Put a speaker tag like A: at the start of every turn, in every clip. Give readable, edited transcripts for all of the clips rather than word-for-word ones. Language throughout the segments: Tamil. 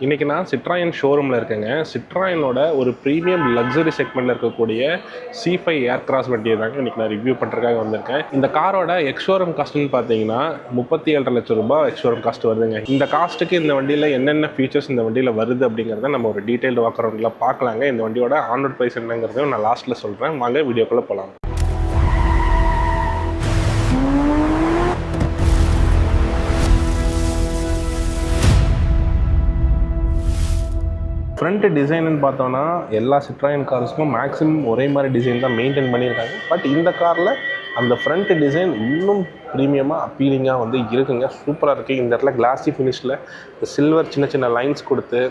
A: இன்றைக்கி நான் சிட்ராயன் ஷோரூமில் இருக்கேங்க. சிட்ராயனோட ஒரு ப்ரீமியம் லக்ஸரி செக்மெண்ட்டில் இருக்கக்கூடிய C5 ஏர்க்ராஸ் வண்டியை தாங்க இன்றைக்கி நான் ரிவ்யூ பண்ணுறதுக்காக வந்திருக்கேன். இந்த காரோட எக்ஸ்ஷோரூம் காஸ்ட்னு பார்த்தீங்கன்னா 37.5 லட்சம் ரூபாய் எக்ஸ்ஷோரூம் காஸ்ட் வருதுங்க. இந்த காஸ்ட்டுக்கு இந்த வண்டியில் என்னென்ன ஃபீச்சர்ஸ் இந்த வண்டியில் வருது அப்படிங்கிறத நம்ம ஒரு டீட்டெயில்டு வாக் அரவுண்டில் பார்க்கலாங்க. இந்த வண்டியோட ஆன் ரோட் ப்ரைஸ் என்னங்கிறதையும் நான் லாஸ்ட்டில் சொல்கிறேன். வாங்க வீடியோக்குள்ளே போகலாம். ஃப்ரண்ட் டிசைன்னு பார்த்தோன்னா எல்லா சிட்ராயன் கார்ஸுக்கும் மேக்ஸிமம் ஒரே மாதிரி டிசைன் தான் மெயின்டைன் பண்ணியிருக்காங்க. பட் இந்த காரில் அந்த ஃப்ரண்ட் டிசைன் இன்னும் ப்ரீமியமாக அப்பீலிங்காக வந்து இருக்குங்க. சூப்பராக இருக்குது. இந்த இடத்துல கிளாஸி ஃபினிஷில் சில்வர் சின்ன சின்ன லைன்ஸ் கொடுத்து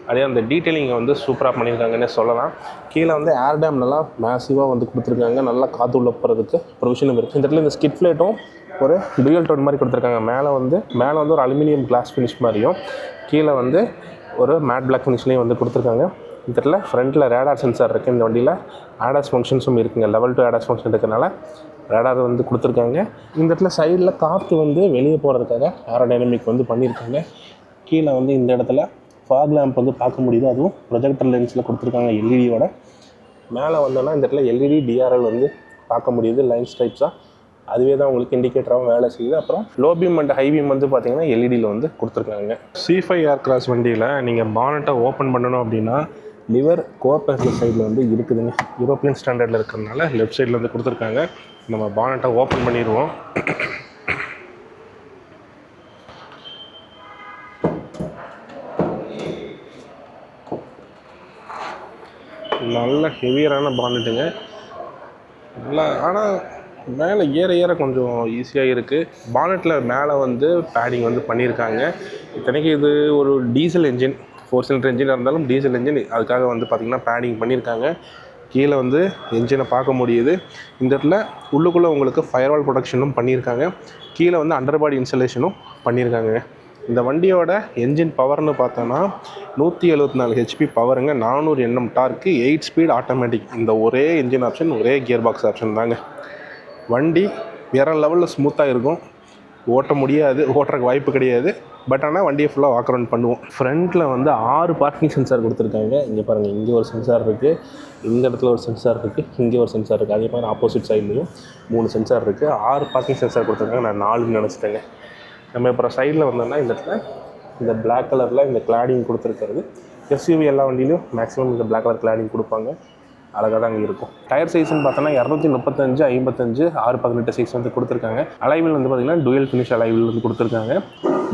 A: அப்படியே அந்த டீட்டெயிலிங்கை வந்து சூப்பராக பண்ணியிருக்காங்கன்னு சொல்லலாம். கீழே வந்து ஏர் டேம் நல்லா மேசிவாக வந்து கொடுத்துருக்காங்க. நல்லா காற்று உள்ள போகிறதுக்கு ப்ரொவிஷனும் இருக்குது. இந்த இடத்துல இந்த ஸ்கிட் ஃப்ளேட்டும் ஒரு டூயல் டோன் மாதிரி கொடுத்துருக்காங்க. மேலே வந்து ஒரு அலுமினியம் கிளாஸ் ஃபினிஷ் மாதிரியும் கீழே வந்து ஒரு மேட் பிளாக் ஃபினிஷ்லேயும் வந்து கொடுத்துருக்காங்க. இந்த இடத்துல ஃப்ரண்ட்டில் ரேடார் சென்சார் இருக்குது. இந்த வண்டியில் ஆடாஸ் ஃபங்க்ஷன்ஸும் இருக்குங்க. லெவல் 2 ஆடாஸ் ஃபங்க்ஷன் இருக்கிறனால ரேடார் வந்து கொடுத்துருக்காங்க. இந்த இடத்துல சைடில் காற்று வந்து வெளியே போகிறதுக்காக ஏரோடைனமிக் வந்து பண்ணியிருக்காங்க. கீழே வந்து இந்த இடத்துல ஃபாக் லேம்ப் வந்து பார்க்க முடியுது. அதுவும் ப்ரொஜெக்டர் லென்ஸில் கொடுத்துருக்காங்க எல்இடியோட. மேலே வந்தோன்னா இந்த இடத்துல எல்இடி டிஆர்எல் வந்து பார்க்க முடியுது லைன் ஸ்ட்ரைப்ஸாக. அதுவே தான் உங்களுக்கு இண்டிகேட்டராகவும் வேலை செய்யுது. அப்புறம் low beam and high beam வந்து பார்த்தீங்கன்னா எல்இடியில் வந்து கொடுத்துருக்காங்க. C5 ஏர்க்ராஸ் வண்டியில் நீங்கள் பானட்டை ஓப்பன் பண்ணணும் அப்படின்னா லிவர் கோஆப்பரேட்டிவ் சைடில் வந்து இருக்குதுங்க. யூரோப்பியன் ஸ்டாண்டர்டில் இருக்கிறதுனால லெஃப்ட் சைடில் வந்து கொடுத்துருக்காங்க. நம்ம பானட்டை ஓப்பன் பண்ணிடுவோம். நல்ல ஹெவியரான பானட்டுங்க. நல்லா ஆனால் மேலே ஏற கொஞ்சம் ஈஸியாக இருக்குது. பானட்டில் மேலே வந்து பேடிங் வந்து பண்ணியிருக்காங்க. இத்தனைக்கு இது ஒரு டீசல் என்ஜின், 4 சிலிண்டர் என்ஜின் இருந்தாலும் டீசல் என்ஜின், அதுக்காக வந்து பார்த்திங்கன்னா பேடிங் பண்ணியிருக்காங்க. கீழே வந்து என்ஜினை பார்க்க முடியுது. இந்த இடத்துல உள்ளுக்குள்ளே உங்களுக்கு ஃபயர்வால் ப்ரொடக்ஷனும் பண்ணியிருக்காங்க. கீழே வந்து அண்டர்பாடி இன்சுலேஷனும் பண்ணியிருக்காங்க. இந்த வண்டியோட என்ஜின் பவர்னு பார்த்தோன்னா 174 HP பவருங்க. 400 Nm டார்க்கு, 8 ஸ்பீட் ஆட்டோமேட்டிக். இந்த ஒரே என்ஜின் ஆப்ஷன், ஒரே கியர் பாக்ஸ் ஆப்ஷன் தாங்க. வண்டி வேறு லெவலில் ஸ்மூத்தாக இருக்கும். ஓட்ட முடியாது, ஓட்டுறதுக்கு வாய்ப்பு கிடையாது. பட் ஆனால் வண்டியை ஃபுல்லாக வாக் அரவுண்ட் பண்ணுவோம். ஃப்ரண்ட்டில் வந்து 6 பார்க்கிங் சென்சார் கொடுத்துருக்காங்க. இங்கே பாருங்கள், இங்கே ஒரு சென்சார் இருக்குது, இந்த இடத்துல ஒரு சென்சார் இருக்குது, இங்கே ஒரு சென்சார் இருக்குது. அதே மாதிரி ஆப்போசிட் சைட்லேயும் 3 சென்சார் இருக்குது. 6 பார்க்கிங் சென்சார் கொடுத்துருக்காங்க. நான் 4 நினச்சிட்டேங்க. நம்ம இப்போ சைடில் வந்தோம்னா இந்த இடத்துல இந்த பிளாக் கலரில் இந்த கிளாடிங் கொடுத்துருக்கிறது. SUV எல்லா வண்டியிலையும் மேக்ஸிமம் இந்த பிளாக் கலர் கிளாடிங் கொடுப்பாங்க. அழகாக தான் அங்கே இருக்கும். டயர் சைஸ்ன்னு பார்த்தோன்னா 235, 55, 618 சைஸ் வந்து கொடுத்துருக்காங்க. அலைவில் வந்து பார்த்திங்கன்னா டூயல் ஃபினிஷ் அலைவில் வந்து கொடுத்துருக்காங்க.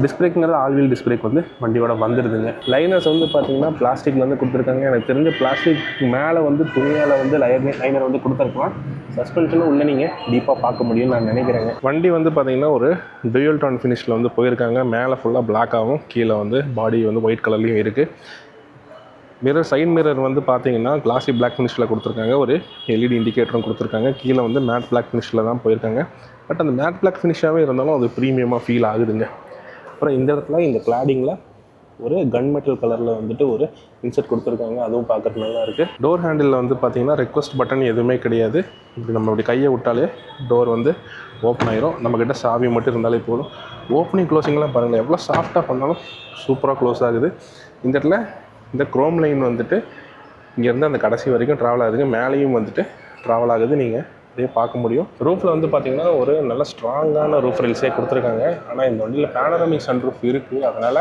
A: டிஸ்க் பிரேக்குங்கிறது ஆல்வீல் டிஸ்க் பிரேக் வந்து வண்டியோட வந்துடுதுங்க. லைனர்ஸ் வந்து பார்த்திங்கன்னா பிளாஸ்டிக்கில் வந்து கொடுத்துருக்காங்க. எனக்கு தெரிஞ்ச பிளாஸ்டிக் மேலே வந்து துணியால் வந்து லைனர் வந்து கொடுத்துருக்கலாம். சஸ்பென்ஷனும் உள்ளே நீங்கள் டீப்பாக பார்க்க முடியும்னு நான் நினைக்கிறேங்க. வண்டி வந்து பார்த்திங்கன்னா ஒரு டூயல் டோன் ஃபினிஷில் வந்து போயிருக்காங்க. மேலே ஃபுல்லாக பிளாக்காகவும் கீழே வந்து பாடி வந்து ஒயிட் கலர்லேயும் இருக்குது. மிரர், சைட் மிரர் வந்து பார்த்தீங்கன்னா கிளாசி பிளாக் ஃபினிஷில் கொடுத்துருக்காங்க. ஒரு எல்இடி இண்டிகேட்டரும் கொடுத்துருக்காங்க. கீழே வந்து மேட் பிளாக் ஃபினிஷில் தான் போயிருக்காங்க. பட் அந்த மேட் பிளாக் ஃபினிஷாகவே இருந்தாலும் அது ப்ரீமியமாக ஃபீல் ஆகுதுங்க. அப்புறம் இந்த இடத்துல இந்த கிளாடிங்கில் ஒரு கன் மெட்டல் கலரில் வந்துட்டு ஒரு இன்செர்ட் கொடுத்துருக்காங்க. அதுவும் பார்க்குறது நல்லா இருக்குது. டோர் ஹேண்டிலில் வந்து பார்த்திங்கன்னா ரெக்வஸ்ட் பட்டன் எதுவுமே கிடையாது. இப்படி நம்ம இப்படி கையை விட்டாலே டோர் வந்து ஓப்பன் ஆயிரும். நம்மக்கிட்ட சாவி மட்டும் இருந்தாலே போதும். ஓப்பனிங் க்ளோசிங்லாம் பாருங்கள், எவ்வளோ சாஃப்டாக பண்ணாலும் சூப்பராக க்ளோஸ் ஆகுது. இந்த இடத்துல இந்த குரோம் லைன் வந்துட்டு இங்கேருந்து அந்த கடைசி வரைக்கும் ட்ராவல் ஆகுதுங்க. மேலேயும் வந்துட்டு ட்ராவல் ஆகுது, நீங்கள் அப்படியே பார்க்க முடியும். ரூஃபில் வந்து பார்த்திங்கன்னா ஒரு நல்ல ஸ்ட்ராங்கான ரூஃப் ரெயில்ஸே கொடுத்துருக்காங்க. ஆனால் இந்த வண்டியில் பேனரமிக் சன் ரூஃப் இருக்குது. அதனால்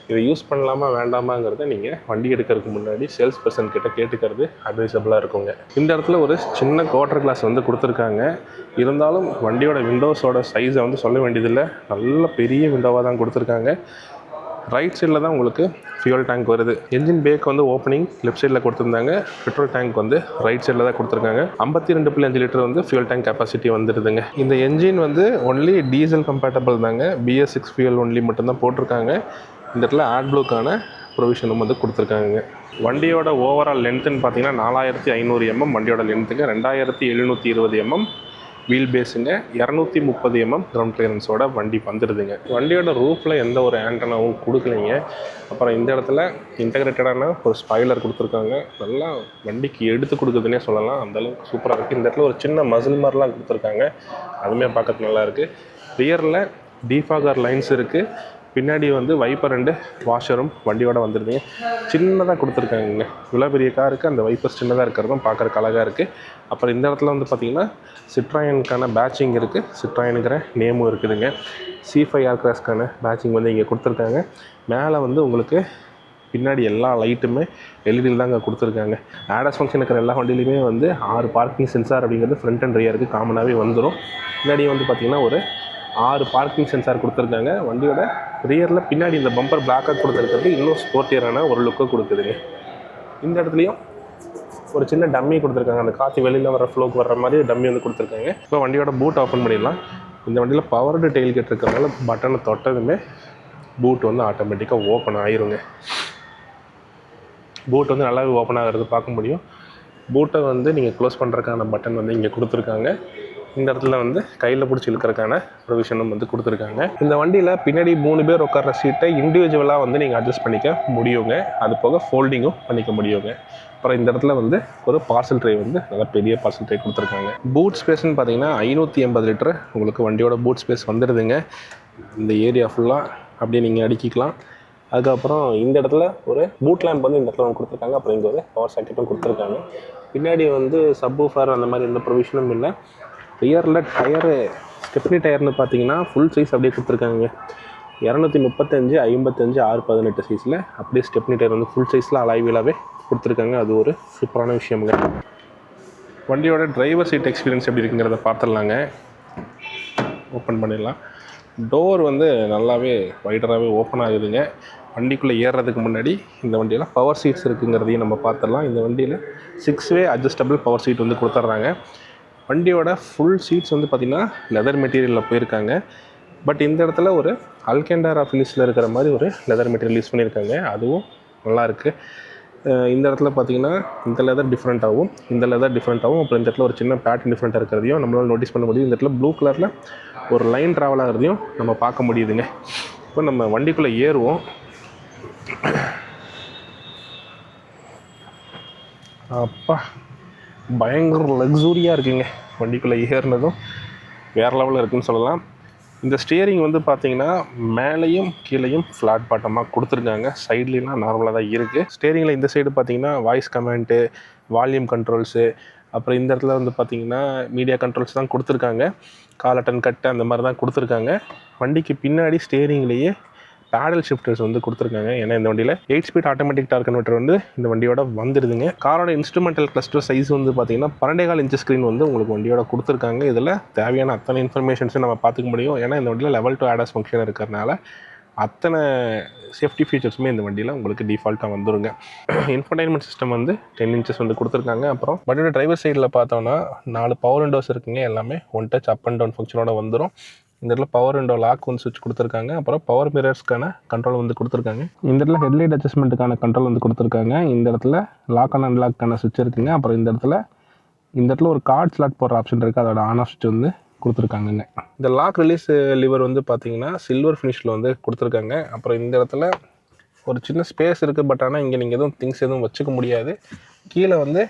A: இதை யூஸ் பண்ணலாமா வேண்டாமாங்கிறத நீங்கள் வண்டி எடுக்கிறதுக்கு முன்னாடி சேல்ஸ் பர்சன் கிட்ட கேட்டுக்கிறது அட்வைசபிளாக இருக்குங்க. இந்த இடத்துல ஒரு சின்ன குவார்டர் கிளாஸ் வந்து கொடுத்துருக்காங்க. இருந்தாலும் வண்டியோட விண்டோஸோட சைஸை வந்து சொல்ல வேண்டியதில்லை. நல்ல பெரிய விண்டோவாக தான் கொடுத்துருக்காங்க. ரைட் சைடில் தான் உங்களுக்கு ஃபியூல் டேங்க் வருது. என்ஜின் பேக் வந்து ஓப்பனிங் லெஃப்ட் சைடில் கொடுத்துருந்தாங்க. பெட்ரோல் டேங்க் வந்து ரைட் சைடில் தான் கொடுத்துருக்காங்க. 52.5 லிட்டர் வந்து ஃபியூல் டேங்க் கெப்பாசிட்டி வந்துடுதுங்க. இந்த என்ஜின் வந்து ஒன்லி டீசல் கம்பேட்டபிள் தாங்க. BS6 ஃபியூல் ஒன்லி மட்டும்தான் போட்டிருக்காங்க. இந்த இடத்துல AdBlueக்கான ப்ரொவிஷனும் வந்து கொடுத்துருக்காங்க. வண்டியோட ஓவரால் லென்த்துன்னு பார்த்தீங்கன்னா 4500 mm வண்டியோட லென்த்துங்க. 2720 mm வீல் பேஸுங்க. 230 mm கிரவுண்ட் கிளியரன்ஸோட வண்டி வந்துடுதுங்க. வண்டியோட ரூஃபில் எந்த ஒரு ஆண்டனாவும் கொடுக்கலைங்க. அப்புறம் இந்த இடத்துல இன்டகிரேட்டடான ஒரு ஸ்பாய்லர் கொடுத்துருக்காங்க. நல்லா வண்டிக்கு எடுத்து கொடுக்குதுன்னே சொல்லலாம். அந்தளவுக்கு சூப்பராக இருக்குது. இந்த இடத்துல ஒரு சின்ன மசில் மாதிரிலாம் கொடுத்துருக்காங்க. அதுவுமே பார்க்கறதுக்கு நல்லாயிருக்கு. ரியரில் டிஃபாகர் லைன்ஸ் இருக்குது. பின்னாடி வந்து வைப்பர் அண்டு வாஷரும் வண்டியோட வந்துடுதுங்க. சின்னதாக கொடுத்துருக்காங்க. இவ்வளோ பெரிய காருக்கு அந்த வைப்பர் சின்னதாக இருக்கிறதும் பார்க்குறக்கு அழகாக இருக்குது. அப்புறம் இந்த இடத்துல வந்து பார்த்திங்கன்னா சிட்ராயனுக்கான பேட்சிங் இருக்குது. சிட்ராயனுங்கிற நேமும் இருக்குதுங்க. C5 ஏர்கிராஃப்ட்ஸ்க்கான பேட்சிங் வந்து இங்கே கொடுத்துருக்காங்க. மேலே வந்து உங்களுக்கு பின்னாடி எல்லா லைட்டுமே எல்இடியில் தாங்க கொடுத்துருக்காங்க. ஆடாஸ் ஃபங்க்ஷன் இருக்கிற எல்லா வண்டியிலையுமே வந்து 6 பார்க்கிங் சென்சார் அப்படிங்கிறது ஃப்ரண்ட் அண்ட் ரியருக்கு காமனாகவே வந்துடும். பின்னாடி வந்து பார்த்திங்கன்னா ஒரு 6 பார்க்கிங் சென்சார் கொடுத்துருக்காங்க. வண்டியோட ரியரில் பின்னாடி இந்த பம்பர் பிளாக்காக கொடுத்துருக்கிறது இன்னும் ஸ்போர்ட்டியரான ஒரு லுக்கை கொடுக்குதுங்க. இந்த இடத்துலையும் ஒரு சின்ன டம்மி கொடுத்துருக்காங்க. அந்த காற்று வெளியில் வர ஃப்ளோக்கு வர்ற மாதிரி டம்மி வந்து கொடுத்துருக்காங்க. இப்போ வண்டியோட பூட் ஓப்பன் பண்ணிடலாம். இந்த வண்டியில் பவர்டு டெயில் கேட் இருக்கிறதுனால பட்டனை தொட்டதுமே பூட் வந்து ஆட்டோமேட்டிக்காக ஓப்பன் ஆயிருங்க. பூட் வந்து நல்லாவே ஓப்பன் ஆகிறது பார்க்க முடியும். பூட்டை வந்து நீங்கள் க்ளோஸ் பண்ணுறதுக்கான பட்டன் வந்து இங்கே கொடுத்துருக்காங்க. இந்த இடத்துல வந்து கையில் பிடிச்சி இழுக்கிறதுக்கான ப்ரொவிஷனும் வந்து கொடுத்துருக்காங்க. இந்த வண்டியில் பின்னாடி 3 பேர் உட்கார்ற சீட்டை இண்டிவிஜுவலாக வந்து நீங்கள் அட்ஜஸ்ட் பண்ணிக்க முடியுங்க. அது போக ஃபோல்டிங்கும் பண்ணிக்க முடியுங்க. அப்புறம் இந்த இடத்துல வந்து ஒரு பார்சல் ட்ரே வந்து நல்லா பெரிய பார்சல் ட்ரே கொடுத்துருக்காங்க. பூட் ஸ்பேஸ்ன்னு பார்த்தீங்கன்னா 580 லிட்டர் உங்களுக்கு வண்டியோட பூட் ஸ்பேஸ் வந்துடுதுங்க. இந்த ஏரியா ஃபுல்லாக அப்படியே நீங்கள் அடுக்கிக்கலாம். அதுக்கப்புறம் இந்த இடத்துல ஒரு பூட் லேம்ப் வந்து இந்த இடத்துல வந்து கொடுத்துருக்காங்க. அப்புறம் இங்கே ஒரு பவர் சாக்கெட்டும் கொடுத்துருக்காங்க. பின்னாடி வந்து சப்வூஃபர் அந்த மாதிரி எந்த ப்ரொவிஷனும் இல்லை. ரியரில் டயரு ஸ்டெப்னி டயர்னு பார்த்தீங்கன்னா ஃபுல் சைஸ் அப்படியே கொடுத்துருக்காங்க. 235, 55, 618 சைஸில் அப்படியே ஸ்டெப்னி டயர் வந்து ஃபுல் சைஸில் அலாய்வீலாகவே கொடுத்துருக்காங்க. அது ஒரு சூப்பரான விஷயமுங்க. வண்டியோட டிரைவர் சீட் எக்ஸ்பீரியன்ஸ் எப்படி இருக்குங்கிறத பார்த்துடலாங்க. ஓப்பன் பண்ணிடலாம். டோர் வந்து நல்லாவே வைடராகவே ஓப்பன் ஆகுதுங்க. வண்டிக்குள்ளே ஏறுறதுக்கு முன்னாடி இந்த வண்டியில் பவர் சீட்ஸ் இருக்குங்கிறதையும் நம்ம பார்த்துடலாம். இந்த வண்டியில் 6 வே அட்ஜஸ்டபிள் பவர் சீட் வந்து கொடுத்துட்றாங்க. வண்டியோட ஃபுல் சீட்ஸ் வந்து பார்த்திங்கன்னா லெதர் மெட்டீரியலில் போயிருக்காங்க. பட் இந்த இடத்துல ஒரு அல்கேண்டாரா ஃபினிஷில் இருக்கிற மாதிரி ஒரு லெதர் மெட்டீரியல் யூஸ் பண்ணியிருக்காங்க. அதுவும் நல்லாயிருக்கு. இந்த இடத்துல பார்த்திங்கன்னா இந்த லெதர் டிஃப்ரெண்ட்டாகவும் இந்த லெதர் டிஃப்ரெண்ட்டாகவும் அப்புறம் இந்த இடத்துல ஒரு சின்ன பேட்டர்ன் டிஃப்ரெண்ட்டாக இருக்கிறதையும் நம்மளால் நோட்டீஸ் பண்ண முடியும். இந்த இடத்துல ப்ளூ கலரில் ஒரு லைன் ட்ராவல் ஆகிறதையும் நம்ம பார்க்க முடியுதுங்க. இப்போ நம்ம வண்டிக்குள்ளே ஏறுவோம். அப்பா பயங்கர லக்ஸூரியாக இருக்குங்க. வண்டிக்குள்ளே ஏறினதும் வேறு லெவலில் இருக்குதுன்னு சொல்லலாம். இந்த ஸ்டியரிங் வந்து பார்த்திங்கன்னா மேலேயும் கீழேயும் ஃப்ளாட் பாட்டமாக கொடுத்துருக்காங்க. சைட்லாம் நார்மலாக தான் இருக்குது. ஸ்டியரிங்கில் இந்த சைடு பார்த்திங்கன்னா வாய்ஸ் கமெண்ட்டு, வால்யூம் கண்ட்ரோல்ஸு, அப்புறம் இந்த இடத்துல வந்து பார்த்திங்கன்னா மீடியா கண்ட்ரோல்ஸ் தான் கொடுத்துருக்காங்க. கால் அட்டன் கட்டு அந்த மாதிரி தான் கொடுத்துருக்காங்க. வண்டிக்கு பின்னாடி ஸ்டியரிங்லேயே பேடல் ஷிஃப்டர்ஸ் வந்து கொடுத்துருக்காங்க. ஏன்னா இந்த வண்டியில் 8 ஸ்பீட் ஆட்டோமேட்டிக் டார்க் கன்வெர்ட்டர் வந்து இந்த வண்டியோட வந்துடுதுங்க. காரோட இன்ஸ்ட்ருமெண்டல் கிளஸ்டர் சைஸ் வந்து பார்த்திங்கன்னா 12.4 இன்ச் ஸ்க்ரீன் வந்து உங்களுக்கு வண்டியோட கொடுத்துருக்காங்க. இதில் தேவையான அத்தனை இன்ஃபர்மேஷன்ஸும் நம்ம பார்த்துக்க முடியும். ஏன்னா இந்த வண்டியில் லெவல் 2 ADAS ஃபங்க்ஷன் இருக்கிறதுனால அத்தனை சேஃப்டி ஃபீச்சர்ஸுமே இந்த வண்டியில் உங்களுக்கு டிஃபால்ட்டாக வந்துருங்க. இன்ஃபர்டைன்மெண்ட் சிஸ்டம் வந்து 10 இன்ச்சஸ் வந்து கொடுத்துருக்காங்க. அப்புறம் வண்டியோட டிரைவர் சைடில் பார்த்தோன்னா 4 பவர் விண்டோஸ் இருக்குங்க. எல்லாமே one touch up and down ஃபங்க்ஷனோட வந்துடும். இந்த இடத்துல பவர் விண்டோ லாக் வந்து சுவிட்ச் கொடுத்துருக்காங்க. அப்புறம் பவர் மிரர்ஸ்க்கான கண்ட்ரோல் வந்து கொடுத்துருக்காங்க. இந்த இடத்துல ஹெட்லைட் அட்ஜஸ்ட்மெண்ட்டுக்கான கண்ட்ரோல் வந்து கொடுத்துருக்காங்க. இந்த இடத்துல லாக் அண்ட் அன்லாக்கான சுவிட்ச் இருக்குங்க. அப்புறம் இந்த இடத்துல ஒரு கார்ட் ஸ்லாட் போடுற ஆப்ஷன் இருக்குது. அதோட ஆன் ஆஃப் சுவிட்ச் வந்து கொடுத்துருக்காங்கங்க. இந்த லாக் ரிலீஸ் லிவர் வந்து பார்த்தீங்கன்னா சில்வர் ஃபினிஷில் வந்து கொடுத்துருக்காங்க. அப்புறம் இந்த இடத்துல ஒரு சின்ன ஸ்பேஸ் இருக்குது. பட் ஆனால் இங்கே நீங்கள் எதுவும் திங்ஸ் எதுவும் வச்சுக்க முடியாது. கீழே வந்து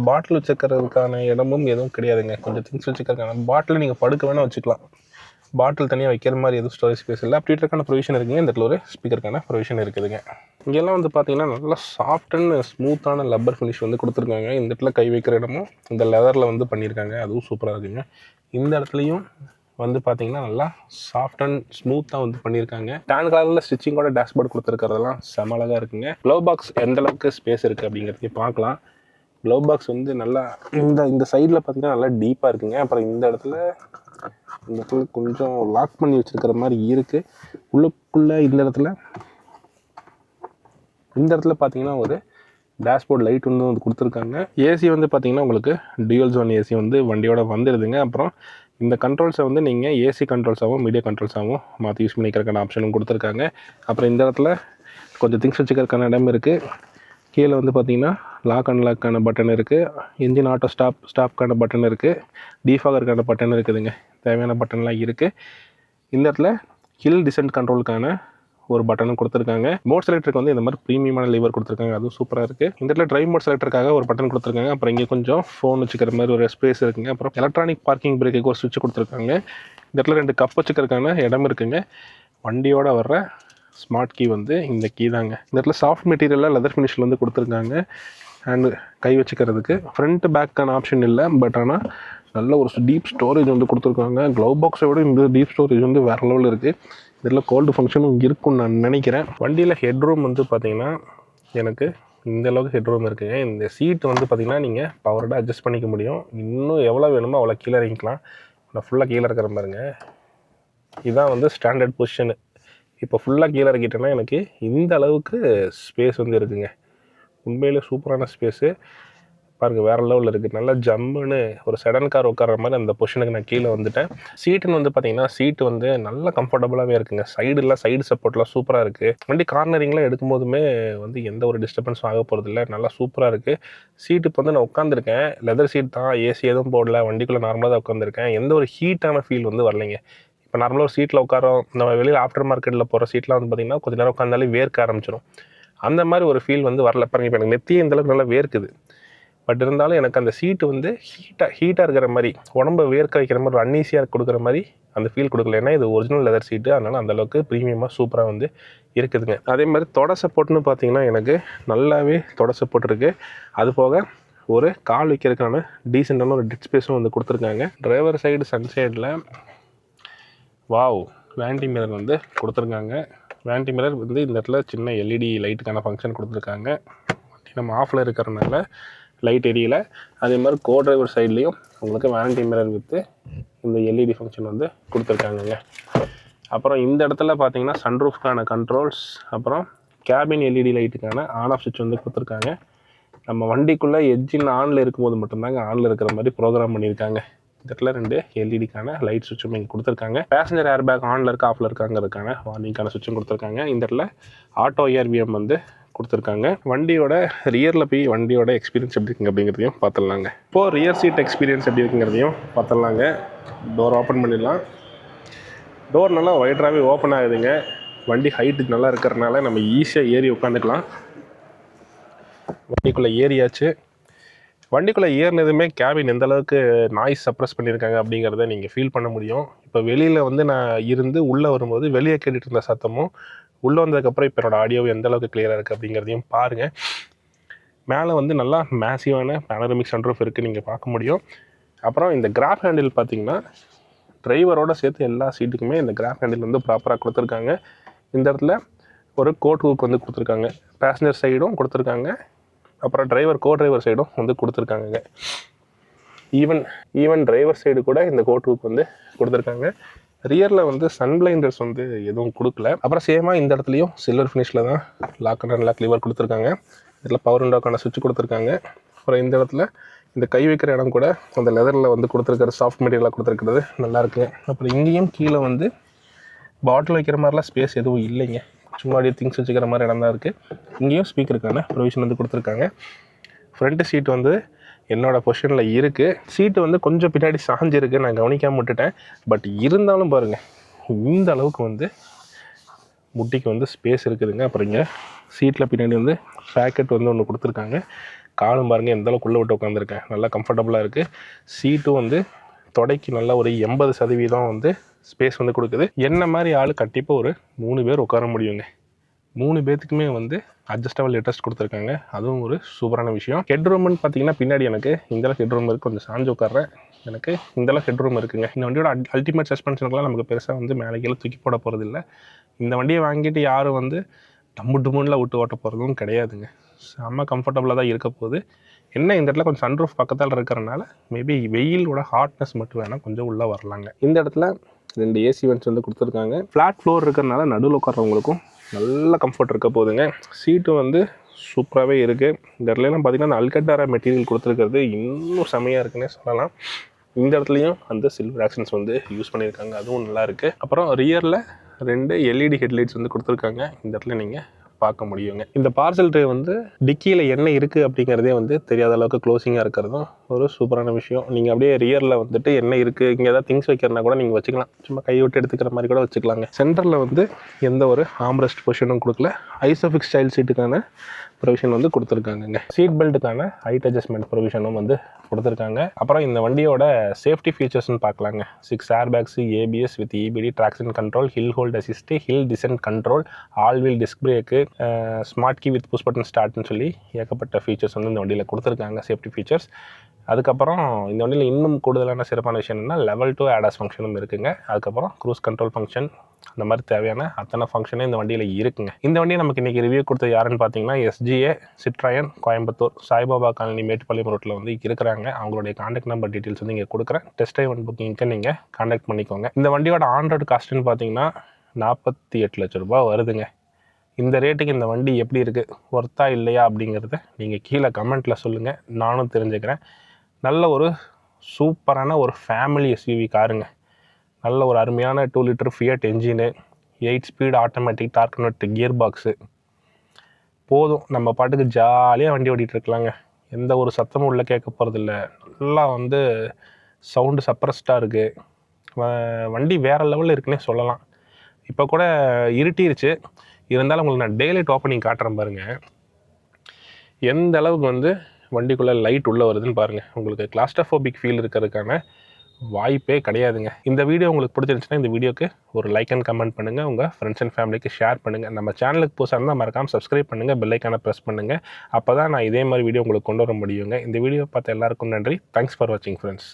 A: பாட்டில் வச்சுக்கிறதுக்கான இடமும் எதுவும் கிடையாதுங்க. கொஞ்சம் திங்ஸ் வச்சுக்கிறதுக்கான பாட்டில் நீங்கள் படுக்க வேணால் வச்சுக்கலாம். பாட்டில் தனியாக வைக்கிற மாதிரி எதுவும் ஸ்டோரேஜ் ஸ்பேஸ் இல்லை. அப்படின்றக்கான ப்ரொவிஷன் இருக்குங்க. இந்த இடத்துல ஒரு ஸ்பீக்கருக்கான ப்ரொவிஷன் இருக்குதுங்க. இங்கெல்லாம் வந்து பார்த்திங்கன்னா நல்லா சாஃப்ட் அண்ட் ஸ்மூத்தான லப்பர் ஃபினிஷ் வந்து கொடுத்துருக்காங்க. இந்த இடத்துல கை வைக்கிற இடமும் இந்த லெதரில் வந்து பண்ணியிருக்காங்க. அதுவும் சூப்பராக இருக்குங்க. இந்த இடத்துலையும் வந்து பார்த்திங்கன்னா நல்லா சாஃப்ட் அண்ட் ஸ்மூத்தாக வந்து பண்ணியிருக்காங்க. டேன் கலரில் ஸ்டிச்சிங்கோட டேஷ்போர்டு கொடுத்துருக்கிறதெல்லாம் செம அழகாக இருக்குங்க. க்ளவ் பாக்ஸ் எந்தளவுக்கு ஸ்பேஸ் இருக்குது அப்படிங்கிறதையும் பார்க்கலாம். க்ளவ் பாக்ஸ் வந்து நல்லா இந்த சைடில் பார்த்திங்கன்னா நல்லா டீப்பாக இருக்குங்க. அப்புறம் இந்த இடத்துல கொஞ்சம் லாக் பண்ணி வச்சுருக்கிற மாதிரி இருக்குது. உள்ளுக்குள்ளே இந்த இடத்துல பார்த்தீங்கன்னா ஒரு டேஷ்போர்ட் லைட் வந்து கொடுத்துருக்காங்க. ஏசி வந்து பார்த்திங்கன்னா உங்களுக்கு டியூயல் ஜோன் ஏசி வந்து வண்டியோட வந்துடுதுங்க. அப்புறம் இந்த கண்ட்ரோல்ஸை வந்து நீங்கள் ஏசி கண்ட்ரோல்ஸாகவும் மீடியா கண்ட்ரோல்ஸாகவும் மாற்றி யூஸ் பண்ணிக்கிறதுக்கான ஆப்ஷனும் கொடுத்துருக்காங்க. அப்புறம் இந்த இடத்துல கொஞ்சம் திங்ஸ் வச்சுக்கிறதுக்கான இடம் இருக்குது. கீழே வந்து பார்த்திங்கன்னா லாக் அண்ட் லாக்கான பட்டன் இருக்குது. இன்ஜின் ஆட்டோ ஸ்டாப்க்கான பட்டன் இருக்குது. டீஃபாகருக்கான பட்டன் இருக்குதுங்க. தேவையான பட்டன்லாம் இருக்குது. இந்த இடத்துல ஹில் டிசென்ட் கண்ட்ரோலுக்கான ஒரு பட்டனும் கொடுத்துருக்காங்க. மோட் செலக்டருக்கு வந்து இந்த மாதிரி ப்ரீமியமான லிவர் கொடுத்துருக்காங்க. அதுவும் சூப்பராக இருக்குது. இந்த இடத்துல டிரைவ் மோட் செலக்டருக்காக ஒரு பட்டன் கொடுத்துருக்காங்க. அப்புறம் இங்கே கொஞ்சம் ஃபோன் வச்சுக்கிற மாதிரி ஒரு ஸ்பேஸ் இருக்குங்க. அப்புறம் எலக்ட்ரானிக் பார்க்கிங் பிரேக்குக்கு ஒரு சுவிட்ச் கொடுத்துருக்காங்க. இந்த இடத்துல 2 கப் வச்சுக்கிறதுக்கான இடம் இருக்குங்க. வண்டியோட வர்ற ஸ்மார்ட் கீ வந்து இந்த கீ தாங்க. இந்த இடத்துல சாஃப்ட் மெட்டீரியலில் லெதர் ஃபினிஷில் வந்து கொடுத்துருக்காங்க. ஹேண்டு கை வச்சுக்கிறதுக்கு ஃப்ரண்ட் பேக்கான ஆப்ஷன் இல்லை, பட் ஆனால் நல்ல ஒரு டீப் ஸ்டோரேஜ் வந்து கொடுத்துருக்காங்க. க்ளவ் பாக்ஸை விட இந்த டீப் ஸ்டோரேஜ் வந்து வேறு லெவலில் இருக்குது. இதில் கோல்டு ஃபங்க்ஷனும் இருக்குன்னு நான் நினைக்கிறேன். வண்டியில் ஹெட்ரூம் வந்து பார்த்திங்கன்னா எனக்கு இந்த அளவுக்கு ஹெட்ரூம் இருக்குங்க. இந்த சீட் வந்து பார்த்திங்கன்னா நீங்கள் பவர்டாக அட்ஜஸ்ட் பண்ணிக்க முடியும். இன்னும் எவ்வளோ வேணுமோ அவ்வளோ கீழே இறங்கிக்கலாம். நான் ஃபுல்லாக கீழே இருக்கிற பாருங்க, இதுதான் வந்து ஸ்டாண்டர்ட் பொசிஷனு. இப்போ ஃபுல்லாக கீழே இறக்கிட்டேன்னா எனக்கு இந்த அளவுக்கு ஸ்பேஸ் வந்து இருக்குங்க. உண்மையிலே சூப்பரான ஸ்பேஸு பாருங்கள், வேறு லெவலில் இருக்குது. நல்லா ஜம்முன்னு ஒரு செடன் கார் உட்கார மாதிரி அந்த பொசிஷனுக்கு நான் கீழே வந்துட்டேன். சீட்டுன்னு வந்து பார்த்திங்கன்னா சீட்டு வந்து நல்லா கம்ஃபர்டபுளாகவே இருக்குங்க. சைடு சப்போர்ட்லாம் சூப்பராக இருக்குது. வண்டி கார்னரிங்லாம் எடுக்கும்போதுமே வந்து எந்த ஒரு டிஸ்டர்பன்ஸும் ஆக போகிறதில்ல. நல்லா சூப்பராக இருக்குது. சீட்டு இப்போ வந்து நான் உட்காந்துருக்கேன், லெதர் சீட் தான், ஏசி எதுவும் போடல, வண்டிக்குள்ளே நார்மலாக தான் உட்காந்துருக்கேன். எந்த ஒரு ஹீட்டான ஃபீல் வந்து வரலைங்க. இப்போ நார்மலாக ஒரு சீட்டில் உட்காரோம், நம்ம வெளியில் ஆஃப்டர் மார்க்கெட்டில் போகிற சீட்லாம் வந்து பார்த்திங்கன்னா கொஞ்சம் நேரம் உட்காந்தாலே வேர்க்க ஆரம்பிச்சிடும். அந்த மாதிரி ஒரு ஃபீல் வந்து வரல பாருங்க. இப்போ எனக்கு நெத்தியே இந்தளவுக்கு நல்லா வேர்க்குது. பட் இருந்தாலும் எனக்கு அந்த சீட்டு வந்து ஹீட்டாக இருக்கிற மாதிரி, உடம்பை வேர்க்க வைக்கிற மாதிரி, ஒரு அன்ஈஸியாக கொடுக்குற மாதிரி அந்த ஃபீல் கொடுக்கல. ஏன்னா இது ஒரிஜினல் லெதர் சீட்டு, அதனால் அந்தளவுக்கு ப்ரீமியமாக சூப்பராக வந்து இருக்குதுங்க. அதே மாதிரி தொட சப்போர்ட்னு பார்த்திங்கன்னா எனக்கு நல்லாவே தொட சப்போர்ட் இருக்குது. அது போக ஒரு கால் வைக்கிறதுக்கான டீசெண்டான ஒரு டெட் ஸ்பேஸும் வந்து கொடுத்துருக்காங்க. டிரைவர் சைடு சன்சைடில் வாவ் வேண்டி மிரர் வந்து கொடுத்துருக்காங்க. வேண்டி மிரர் வந்து இந்த இடத்துல சின்ன எல்இடி லைட்டுக்கான ஃபங்க்ஷன் கொடுத்துருக்காங்க. வண்டி நம்ம ஆஃபில் இருக்கிறனால லைட் எரியல. அதே மாதிரி கோ டிரைவர் சைட்லேயும் உங்களுக்கு வேண்டி மிரர் வித்து இந்த எல்இடி ஃபங்க்ஷன் வந்து கொடுத்துருக்காங்கங்க. அப்புறம் இந்த இடத்துல பார்த்தீங்கன்னா சன்ரூஃப்கான கண்ட்ரோல்ஸ், அப்புறம் கேபின் எல்இடி லைட்டுக்கான ஆன் ஆஃப் சுவிட்ச் வந்து கொடுத்துருக்காங்க. நம்ம வண்டிக்குள்ளே எட்ஜின் ஆனில் இருக்கும்போது மட்டும்தாங்க ஆனில் இருக்கிற மாதிரி ப்ரோக்ராம் பண்ணியிருக்காங்க. இந்த இடத்துல 2 எல்இடிக்கான லைட் சுவிட்சும் இங்கே கொடுத்துருக்காங்க. பேசஞ்சர் ஏர் பேக் ஆனில் இருக்கா ஆஃபில் இருக்காங்கிறதுக்கான வார்னிங்கான சுவிட்சும் கொடுத்துருக்காங்க. இந்த இடத்துல ஆட்டோ ஏர்விஎம் வந்து கொடுத்துருக்காங்க. வண்டியோட ரியரில் போய் வண்டியோட எக்ஸ்பீரியன்ஸ் எப்படி இருக்குங்க அப்படிங்கிறதையும் பார்த்துடலாங்க. இப்போது ரியர் சீட் எக்ஸ்பீரியன்ஸ் எப்படி இருக்குங்கிறதையும் பார்த்துடலாங்க. டோர் ஓப்பன் பண்ணிடலாம். டோர் நல்லா வைடராகவே ஓப்பன் ஆகுதுங்க. வண்டி ஹைட்டு நல்லா இருக்கிறதுனால நம்ம ஈஸியாக ஏறி உட்காந்துக்கலாம். வண்டிக்குள்ளே ஏறியாச்சு. வண்டிக்குள்ளே ஏறினதுமே கேபின் எந்த அளவுக்கு நாய்ஸ் சப்ரஸ் பண்ணியிருக்காங்க அப்படிங்கிறத நீங்கள் ஃபீல் பண்ண முடியும். இப்போ வெளியில் வந்து நான் இருந்து உள்ளே வரும்போது வெளியே கேட்டுட்டு இருந்த சத்தமும் உள்ளே வந்ததுக்கப்புறம் இப்போ என்னோடய ஆடியோ எந்த அளவுக்கு கிளியராக இருக்குது அப்படிங்கிறதையும் பாருங்கள். மேலே வந்து நல்லா மேசிவான பேனரமிக் சன்ரூஃப் இருக்குது, நீங்கள் பார்க்க முடியும். அப்புறம் இந்த கிராப் ஹேண்டில் பார்த்திங்கன்னா டிரைவரோட சேர்த்து எல்லா சீட்டுக்குமே இந்த கிராப் ஹேண்டில் வந்து ப்ராப்பராக கொடுத்துருக்காங்க. இந்த இடத்துல ஒரு கோட் ஹூக் வந்து கொடுத்துருக்காங்க. பேசஞ்சர் சைடும் கொடுத்துருக்காங்க, அப்புறம் கோ டிரைவர் சைடும் வந்து கொடுத்துருக்காங்க. ஈவன் டிரைவர் சைடு கூட இந்த கோட் ஹூக் வந்து கொடுத்துருக்காங்க. ரியரில் வந்து சன் பிளைண்டர்ஸ் வந்து எதுவும் கொடுக்கல. அப்புறம் சேமாக இந்த இடத்துலையும் சில்வர் ஃபினிஷில் தான் லாக் அண்ட் லாக் லிவர் கொடுத்துருக்காங்க. இதில் பவர் விண்டோக்கான சுவிட்ச் கொடுத்துருக்காங்க. அப்புறம் இந்த இடத்துல இந்த கை வைக்கிற இடம் கூட அந்த லெதரில் வந்து கொடுத்துருக்கிற சாஃப்ட் மெட்டீரியலாக கொடுத்துருக்கிறது நல்லாயிருக்கு. அப்புறம் இங்கேயும் கீழே வந்து பாட்டில் வைக்கிற மாதிரிலாம் ஸ்பேஸ் எதுவும் இல்லைங்க. சும்மா அப்படியே திங்ஸ் வச்சுக்கிற மாதிரி இடம் தான் இருக்குது. இங்கேயும் ஸ்பீக்கருக்கான ப்ரொவிஷன் வந்து கொடுத்துருக்காங்க. ஃப்ரண்ட் சீட் வந்து என்னோடய பொசிஷனில் இருக்குது. சீட்டு வந்து கொஞ்சம் பின்னாடி சாஞ்சிருக்கு, நான் கவனிக்காமல் விட்டுட்டேன். பட் இருந்தாலும் பாருங்கள், இந்த அளவுக்கு வந்து முட்டிக்கு வந்து ஸ்பேஸ் இருக்குதுங்க. அப்புறம் இங்கே சீட்டில் பின்னாடி வந்து பேக்கெட் வந்து ஒன்று கொடுத்துருக்காங்க. காலும் பாருங்கள் எந்த அளவுக்கு உள்ளே விட்டு உட்காந்துருக்கேன், நல்லா கம்ஃபர்டபுளாக இருக்குது. சீட்டும் வந்து தொடைக்கு நல்லா ஒரு 80% வந்து ஸ்பேஸ் வந்து கொடுக்குது. என்ன மாதிரி ஆள் கண்டிப்பாக ஒரு 3 பேர் உட்கார முடியுங்க. 3 பேர்த்துக்குமே வந்து அட்ஜஸ்டபிள் ஹெட்ரெஸ்ட் கொடுத்துருக்காங்க. அதுவும் ஒரு சூப்பரான விஷயம். ஹெட்ரூம்னு பார்த்தீங்கன்னா பின்னாடி எனக்கு இந்தளவுக்கு ஹெட்ரூம் இருக்குது. கொஞ்சம் சாஞ்சு உட்கார்றேன், எனக்கு இந்தளவுக்கு ஹெட்ரூம் இருக்குங்க. இந்த வண்டியோட அல்டிமேட் சஸ்பென்ஷனுக்குலாம் நமக்கு பெருசாக வந்து மேலே கீழே தூக்கி போட போகிறது இல்லை. இந்த வண்டியை வாங்கிட்டு யாரும் வந்து டம்முன்னு விட்டு ஓட்ட போகிறதும் கிடையாதுங்க. செம்ம கம்ஃபர்டபுளாக தான் இருக்க போகுது. என்ன இந்த இடத்துல கொஞ்சம் சன்ரூஃப் பக்கத்தால் இருக்கிறனால மேபி வெயிலோட ஹாட்னஸ் மட்டும் வேணால் கொஞ்சம் உள்ளே வரலாங்க. இந்த இடத்துல 2 ஏசி வென்ட்ஸ் வந்து கொடுத்துருக்காங்க. ஃப்ளாட் ஃப்ளோர் இருக்கிறனால நடுவில் உட்காரவங்களுக்கும் நல்ல கம்ஃபர்ட் இருக்க போகுதுங்க. சீட்டும் வந்து சூப்பராகவே இருக்குது. இந்த இடத்துலலாம் பார்த்திங்கன்னா அந்த அல்கட்டாரா மெட்டீரியல் கொடுத்துருக்கிறது இன்னும் செமையாக இருக்குன்னே சொல்லலாம். இந்த இடத்துலையும் அந்த சில்வர் ஆக்சன்ஸ் வந்து யூஸ் பண்ணியிருக்காங்க, அதுவும் நல்லாயிருக்கு. அப்புறம் ரியரில் 2 எல்இடி ஹெட்லைட்ஸ் வந்து கொடுத்துருக்காங்க. இந்த இடத்துல நீங்கள் பார்க்க முடியுங்க. இந்த பார்சல் ட்ரே வந்து டிக்கியில் என்ன இருக்குது அப்படிங்கிறதே வந்து தெரியாத அளவுக்கு க்ளோசிங்காக இருக்கிறதும் ஒரு சூப்பரான விஷயம். நீங்கள் அப்படியே ரியரில் வந்துட்டு என்ன இருக்குது, இங்கே ஏதாவது திங்ஸ் வைக்கிறனா கூட நீங்கள் வச்சுக்கலாம். சும்மா கை விட்டு எடுத்துக்கிற மாதிரி கூட வச்சுக்கலாங்க. சென்டரில் வந்து எந்த ஒரு ஆம்ரெஸ்ட் பொசிஷனும் கொடுக்கல. ஐசோஃபிக்ஸ் ஸ்டைல் சீட்டுக்கான ப்ரொவிஷன் வந்து கொடுத்துருக்காங்க. சீட் பெல்ட்டுக்கான ஹைட் அட்ஜஸ்ட்மெண்ட் ப்ரொவிஷனும் வந்து கொடுத்துருக்காங்க. அப்புறம் இந்த வண்டியோட சேஃப்டி ஃபீச்சர்ஸ்னு பார்க்கலாங்க. 6 air bags, ABS with EBD, traction control, hill hold assist, hill descent control, all wheel disc brake, smart key with push button ஸ்டார்ட்னு சொல்லி ஏகப்பட்ட ஃபீச்சர்ஸ் வந்து இந்த வண்டியில் கொடுத்துருக்காங்க, சேஃப்டி ஃபீச்சர்ஸ். அதுக்கப்புறம் இந்த வண்டியில் இன்னும் கூடுதலான சிறப்பான விஷயம் என்னென்னா லெவல் 2 ADAS ஃபங்க்ஷனும் இருக்குங்க. அதுக்கப்புறம் க்ரூஸ் கண்ட்ரோல் ஃபங்க்ஷன், அந்த மாதிரி தேவையான அத்தனை ஃபங்க்ஷனே இந்த வண்டியில் இருக்குங்க. இந்த வண்டியை நமக்கு இன்றைக்கி ரிவ்யூ கொடுத்தது யாருன்னு பார்த்தீங்கன்னா SGA சிட்ராயன் கோயம்புத்தூர் சாய்பாபா காலனி மேட்டுப்பாளையம் ரோட்டில் வந்து இருக்கிறாங்க. அவங்களுடைய கான்டாக்ட் நம்பர் டீட்டெயில்ஸ் வந்து இங்கே கொடுக்குறேன். டெஸ்ட் ட்ரைவ் அண்ட் புக்கிங்க்கு நீங்கள் கான்டாக்ட் பண்ணிக்கோங்க. இந்த வண்டியோட ஆன் ரோடு காஸ்ட்டுன்னு பார்த்தீங்கன்னா 48 லட்ச ரூபா வருதுங்க. இந்த ரேட்டுக்கு இந்த வண்டி எப்படி இருக்குது, ஒர்த்தா இல்லையா அப்படிங்கிறத நீங்கள் கீழே கமெண்ட்டில் சொல்லுங்கள், நானும் தெரிஞ்சுக்கிறேன். நல்ல ஒரு சூப்பரான ஒரு ஃபேமிலி SUV காருங்க. நல்ல ஒரு அருமையான 2 litre Fiat engine, 8 speed automatic dark converter gear box. போதும், நம்ம பாட்டுக்கு ஜாலியாக வண்டி ஓட்டிகிட்டு இருக்கலாங்க. எந்த ஒரு சத்தமும் உள்ளே கேட்க போகிறதில்ல. நல்லா வந்து சவுண்டு சப்ரஸ்டாக இருக்குது. வண்டி வேறு லெவலில் இருக்குன்னே சொல்லலாம். இப்போ கூட இருட்டிருச்சு, இருந்தாலும் உங்களுக்கு நான் டேலைட் ஓப்பனிங் காட்டுறேன் பாருங்கள். எந்த அளவுக்கு வந்து வண்டிக்குள்ளே லைட் உள்ளே வருதுன்னு பாருங்கள். உங்களுக்கு கிளாஸ்ட்ரோஃபோபிக் ஃபீல் இருக்கிறதுக்கான வாய்ப்பே கிடையாதுங்க. இந்த வீடியோ உங்களுக்கு பிடிச்சிருந்துச்சுன்னா இந்த வீடியோக்கு ஒரு லைக் அண்ட் கமெண்ட் பண்ணுங்கள், உங்கள் ஃப்ரெண்ட்ஸ் அண்ட் ஃபேமிலிக்கு ஷேர் பண்ணுங்கள். நம்ம சேனலுக்கு புதுசாக இருந்தால் மறக்காமல் சப்ஸ்கிரைப் பண்ணுங்கள், பெல் ஐக்கானை ப்ரெஸ் பண்ணுங்கள். அப்போ தான் நான் இதே மாதிரி வீடியோ உங்களுக்கு கொண்டு வர முடியுங்க. இந்த வீடியோ பார்த்த எல்லாருக்கும் நன்றி. தேங்க்ஸ் ஃபார் வாட்சிங் ஃப்ரெண்ட்ஸ்.